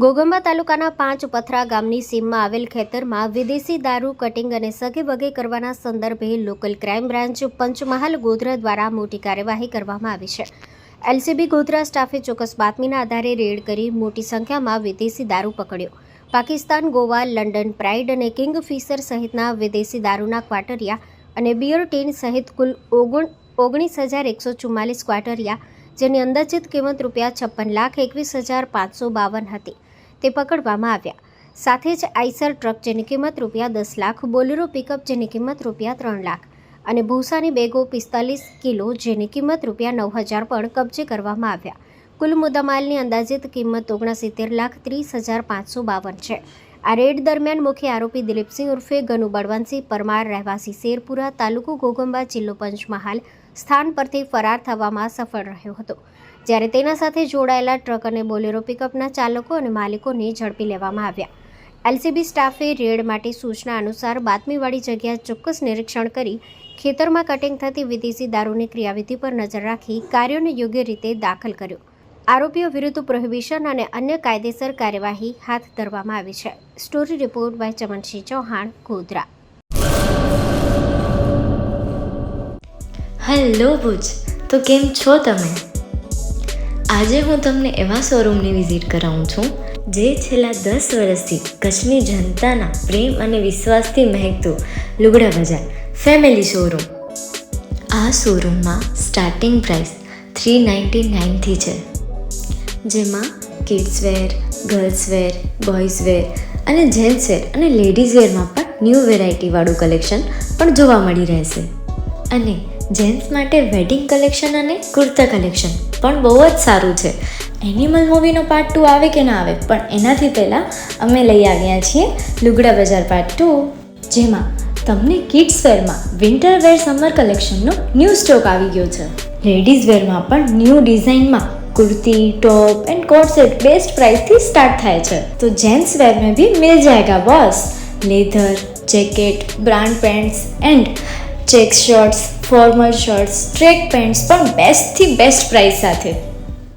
ઘોઘંબા તાલુકાના 5 પથરા ગામની સીમમાં આવેલ ખેતરમાં વિદેશી દારૂ કટિંગ અને સગેવગે કરવાના સંદર્ભે local crime branch Panchmahal Godhra દ્વારા મોટી કાર્યવાહી કરવામાં આવી છે. એલસીબી ગોધરા સ્ટાફે ચોક્કસ બાતમીના આધારે રેડ કરી મોટી સંખ્યામાં વિદેશી દારૂ પકડ્યો. પાકિસ્તાન, ગોવા, લંડન પ્રાઇડ અને કિંગફિશર સહિતના વિદેશી દારૂના ક્વાટરિયા અને બિયર ટીન સહિત કુલ 19,144 ક્વાટરિયા, જેની અંદાજિત કિંમત ₹56,21,552 હતી, તે પકડવામાં આવ્યા. સાથે જ આઈસર ટ્રક જેની કિંમત ₹10 લાખ, બોલેરો પિકઅપ જેની કિંમત ₹3 લાખ અને ભૂસાની બેગો 45 કિલો જેની કિંમત ₹9,000 પણ કબજે કરવામાં આવ્યા. કુલ મુદ્દામાલની અંદાજિત કિંમત ₹69,30,552 છે. આ રેડ દરમિયાન મુખ્ય આરોપી દિલીપસિંહ ઉર્ફે ગનુ બળવંતસિંહ પરમાર, રહેવાસી શેરપુરા, તાલુકો ઘોઘંબા, જિલ્લો પંચમહાલ સ્થાન પરથી ફરાર થવામાં સફળ રહ્યો હતો, જ્યારે તેના સાથે જોડાયેલા ટ્રક અને બોલેરો પિકઅપના ચાલકો અને માલિકોને ઝડપી લેવામાં આવ્યા. એલસીબી સ્ટાફે રેડ માટે સૂચના અનુસાર બાતમીવાળી જગ્યા ચોક્કસ નિરીક્ષણ કરી ખેતરમાં કટિંગ થતી વિદેશી દારૂની ક્રિયાવિધિ પર નજર રાખી કાર્યોને યોગ્ય રીતે દાખલ કર્યો. આરોપીઓ વિરુદ્ધ પ્રોહિબિશન અને અન્ય કાયદેસર કાર્યવાહી હાથ ધરવામાં આવી છે. Story report by Chamansinh Chauhan, Godhra. Hello Bhuj, તો કેમ છો તમે? આજે હું તમને એવા શોરૂમની વિઝિટ કરાવું છું જે છેલ્લા 10 વર્ષથી કચ્છની જનતાના પ્રેમ અને વિશ્વાસથી મહેકતું લુગડા બજાર ફેમિલી શોરૂમ. આ શોરૂમમાં સ્ટાર્ટિંગ પ્રાઇસ $399થી છે, જેમાં કિડ્સવેર, ગર્લ્સવેર, બોયઝવેર અને જેન્ટ્સવેર અને લેડીઝવેરમાં પણ ન્યૂ વેરાયટીવાળું કલેક્શન પણ જોવા મળી રહેશે. અને જેન્ટ્સ માટે વેડિંગ કલેક્શન અને કુર્તા કલેક્શન પણ બહુ જ સારું છે. એનિમલ મૂવીનો પાર્ટ 2 આવે કે ના આવે, પણ એનાથી પહેલાં અમે લઈ આવ્યા છીએ લુગડા બજાર પાર્ટ 2, જેમાં તમને કિડ્સવેરમાં વિન્ટરવેર સમર કલેક્શનનો ન્યૂ સ્ટોક આવી ગયો છે. લેડીઝવેરમાં પણ ન્યૂ ડિઝાઇનમાં kurti, top and coat set best price थी स्टार्ट थाय छे. तो जेंट्स वेर में भी मिल जाएगा boss. Leather, jacket, brand pants and check shirts, formal shirts, track pants પણ બેસ્ટ થી બેસ્ટ પ્રાઇસ સાથે.